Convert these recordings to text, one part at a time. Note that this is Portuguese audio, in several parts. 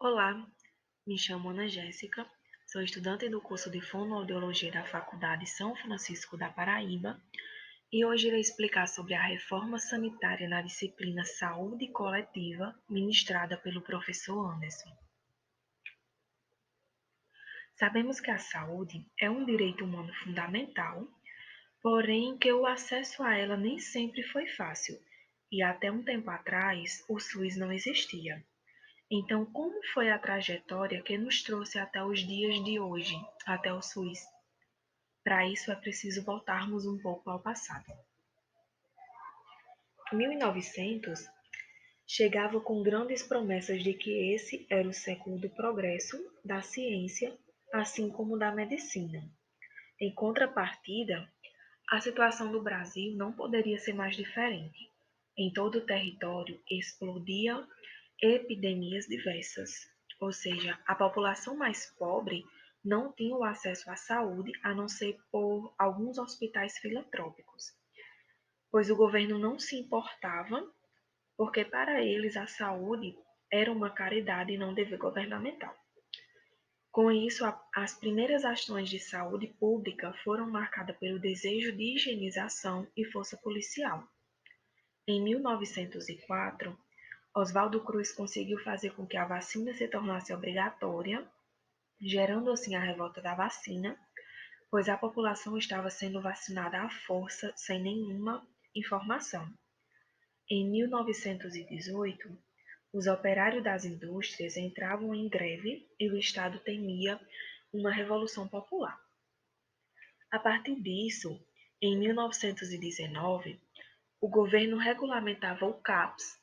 Olá, me chamo Ana Jéssica, sou estudante do curso de Fonoaudiologia da Faculdade São Francisco da Paraíba e hoje irei explicar sobre a reforma sanitária na disciplina Saúde Coletiva, ministrada pelo professor Anderson. Sabemos que a saúde é um direito humano fundamental, porém que o acesso a ela nem sempre foi fácil, e até um tempo atrás o SUS não existia. Então, como foi a trajetória que nos trouxe até os dias de hoje, até o SUS? Para isso é preciso voltarmos um pouco ao passado. 1900 chegava com grandes promessas de que esse era o século do progresso, da ciência, assim como da medicina. Em contrapartida, a situação do Brasil não poderia ser mais diferente. Em todo o território explodiam epidemias diversas, ou seja, a população mais pobre não tinha o acesso à saúde a não ser por alguns hospitais filantrópicos, pois o governo não se importava, porque para eles a saúde era uma caridade e não dever governamental. Com isso, as primeiras ações de saúde pública foram marcadas pelo desejo de higienização e força policial. Em 1904, Oswaldo Cruz conseguiu fazer com que a vacina se tornasse obrigatória, gerando assim a revolta da vacina, pois a população estava sendo vacinada à força, sem nenhuma informação. Em 1918, os operários das indústrias entravam em greve e o Estado temia uma revolução popular. A partir disso, em 1919, o governo regulamentava o CAPS,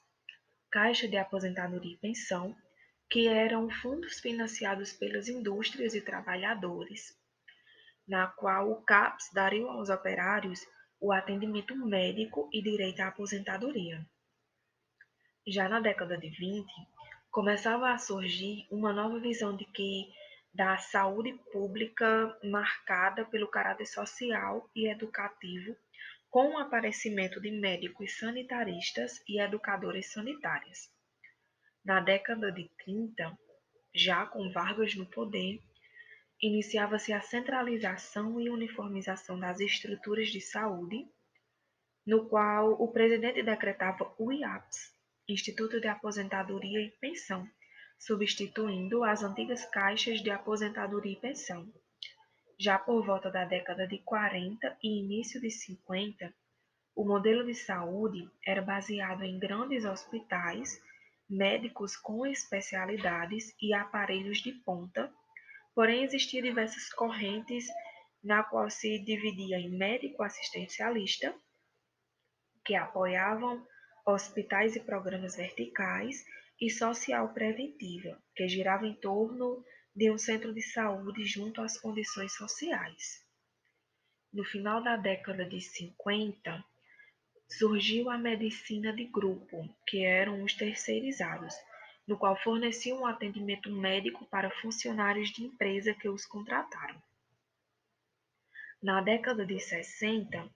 Caixa de Aposentadoria e Pensão, que eram fundos financiados pelas indústrias e trabalhadores, na qual o CAPS daria aos operários o atendimento médico e direito à aposentadoria. Já na década de 20, começava a surgir uma nova visão da saúde pública marcada pelo caráter social e educativo, com o aparecimento de médicos sanitaristas e educadoras sanitárias. Na década de 30, já com Vargas no poder, iniciava-se a centralização e uniformização das estruturas de saúde, no qual o presidente decretava o IAPS, Instituto de Aposentadoria e Pensão, substituindo as antigas caixas de aposentadoria e pensão. Já por volta da década de 40 e início de 50, o modelo de saúde era baseado em grandes hospitais, médicos com especialidades e aparelhos de ponta, porém existiam diversas correntes na qual se dividia em médico assistencialista, que apoiavam hospitais e programas verticais, e social preventiva, que girava em torno de um centro de saúde junto às condições sociais. No final da década de 50, surgiu a medicina de grupo, que eram os terceirizados, no qual forneciam um atendimento médico para funcionários de empresa que os contrataram. Na década de 60,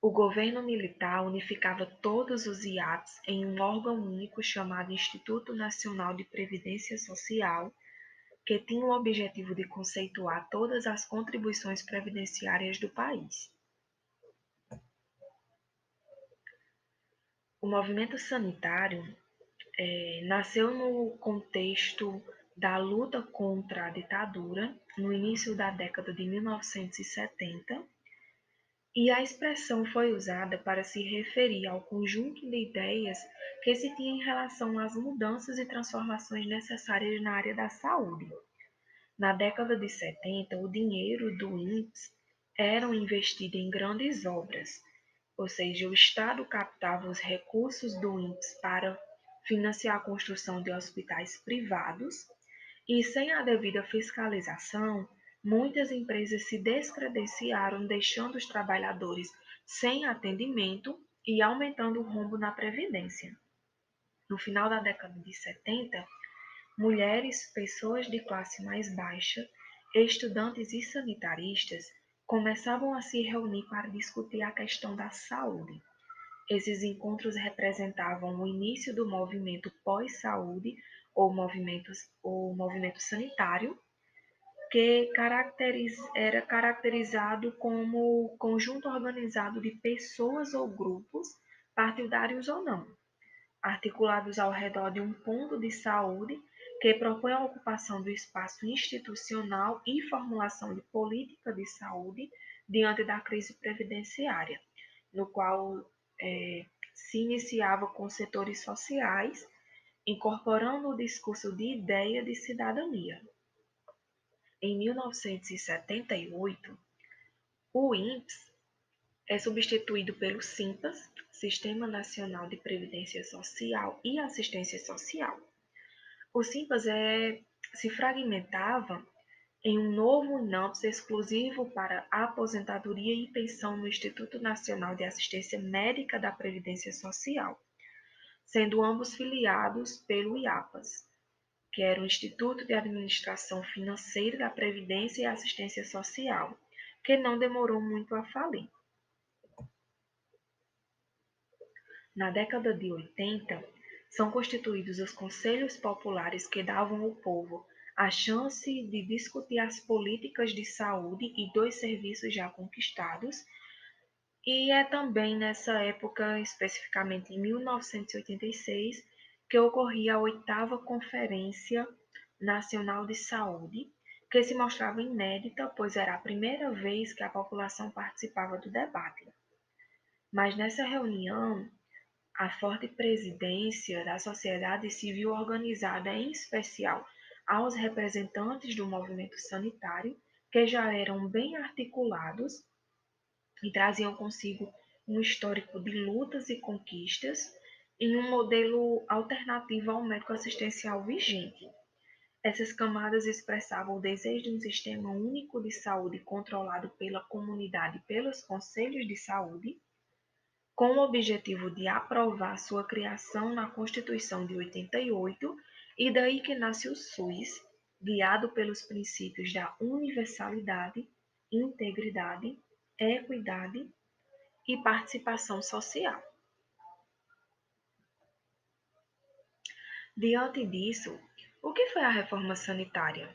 o governo militar unificava todos os IAPs em um órgão único chamado Instituto Nacional de Previdência Social, que tinha o objetivo de conceituar todas as contribuições previdenciárias do país. O movimento sanitário nasceu no contexto da luta contra a ditadura, no início da década de 1970, e a expressão foi usada para se referir ao conjunto de ideias que se tinha em relação às mudanças e transformações necessárias na área da saúde. Na década de 70, o dinheiro do INPS era investido em grandes obras, ou seja, o Estado captava os recursos do INPS para financiar a construção de hospitais privados e, sem a devida fiscalização, muitas empresas se descredenciaram, deixando os trabalhadores sem atendimento e aumentando o rombo na Previdência. No final da década de 70, mulheres, pessoas de classe mais baixa, estudantes e sanitaristas começavam a se reunir para discutir a questão da saúde. Esses encontros representavam o início do movimento pós-saúde, movimento sanitário, que era caracterizado como conjunto organizado de pessoas ou grupos, partidários ou não, articulados ao redor de um ponto de saúde que propõe a ocupação do espaço institucional e formulação de política de saúde diante da crise previdenciária, no qual se iniciava com setores sociais, incorporando o discurso de ideia de cidadania. Em 1978, o INPS é substituído pelo SIMPAS, Sistema Nacional de Previdência Social e Assistência Social. O SIMPAS se fragmentava em um novo INAMPS exclusivo para aposentadoria e pensão no Instituto Nacional de Assistência Médica da Previdência Social, sendo ambos filiados pelo IAPAS, que era o Instituto de Administração Financeira da Previdência e Assistência Social, que não demorou muito a falir. Na década de 80, são constituídos os conselhos populares que davam ao povo a chance de discutir as políticas de saúde e dos serviços já conquistados, e é também nessa época, especificamente em 1986, que ocorria a 8ª Conferência Nacional de Saúde, que se mostrava inédita, pois era a primeira vez que a população participava do debate. Mas nessa reunião, a forte presidência da sociedade civil organizada, em especial aos representantes do movimento sanitário, que já eram bem articulados e traziam consigo um histórico de lutas e conquistas em um modelo alternativo ao médico assistencial vigente. Essas camadas expressavam o desejo de um sistema único de saúde controlado pela comunidade e pelos conselhos de saúde, com o objetivo de aprovar sua criação na Constituição de 88, e daí que nasce o SUS, guiado pelos princípios da universalidade, integridade, equidade e participação social. Diante disso, o que foi a reforma sanitária?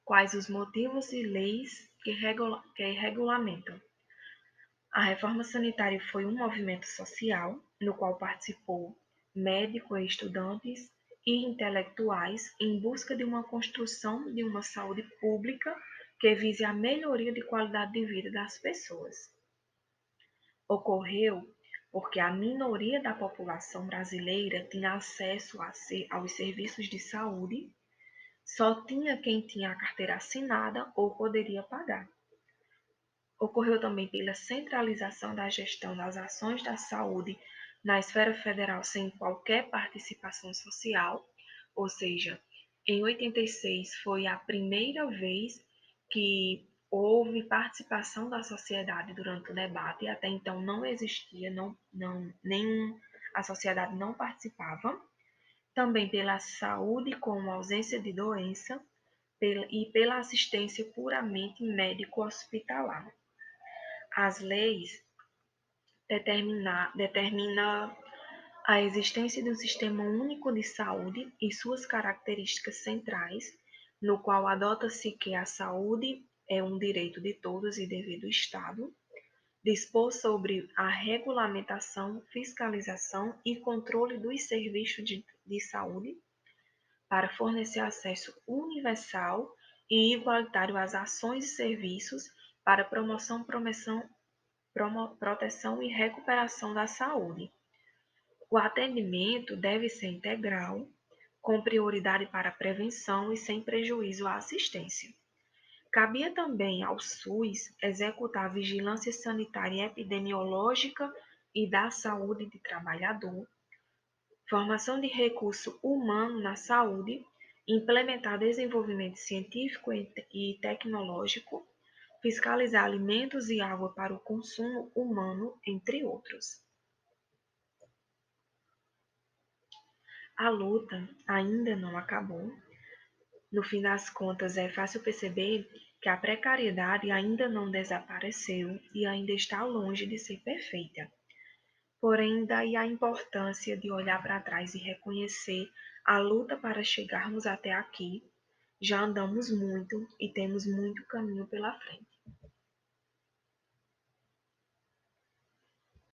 Quais os motivos e leis que regulamentam? A reforma sanitária foi um movimento social no qual participou médicos, estudantes e intelectuais em busca de uma construção de uma saúde pública que vise a melhoria de qualidade de vida das pessoas. Ocorreu porque a minoria da população brasileira tinha acesso aos serviços de saúde, só tinha quem tinha a carteira assinada ou poderia pagar. Ocorreu também pela centralização da gestão das ações da saúde na esfera federal sem qualquer participação social, ou seja, em 86 foi a primeira vez que houve participação da sociedade durante o debate, e até então não existia, a sociedade não participava. Também pela saúde como ausência de doença e pela assistência puramente médico-hospitalar. As leis determinam a existência de um sistema único de saúde e suas características centrais, no qual adota-se que a saúde é um direito de todos e dever do Estado, dispor sobre a regulamentação, fiscalização e controle dos serviços de saúde para fornecer acesso universal e igualitário às ações e serviços para proteção e recuperação da saúde. O atendimento deve ser integral, com prioridade para a prevenção e sem prejuízo à assistência. Cabia também ao SUS executar a vigilância sanitária e epidemiológica e da saúde de trabalhador, formação de recurso humano na saúde, implementar desenvolvimento científico e tecnológico, fiscalizar alimentos e água para o consumo humano, entre outros. A luta ainda não acabou. No fim das contas, é fácil perceber que a precariedade ainda não desapareceu e ainda está longe de ser perfeita. Porém, daí a importância de olhar para trás e reconhecer a luta para chegarmos até aqui. Já andamos muito e temos muito caminho pela frente.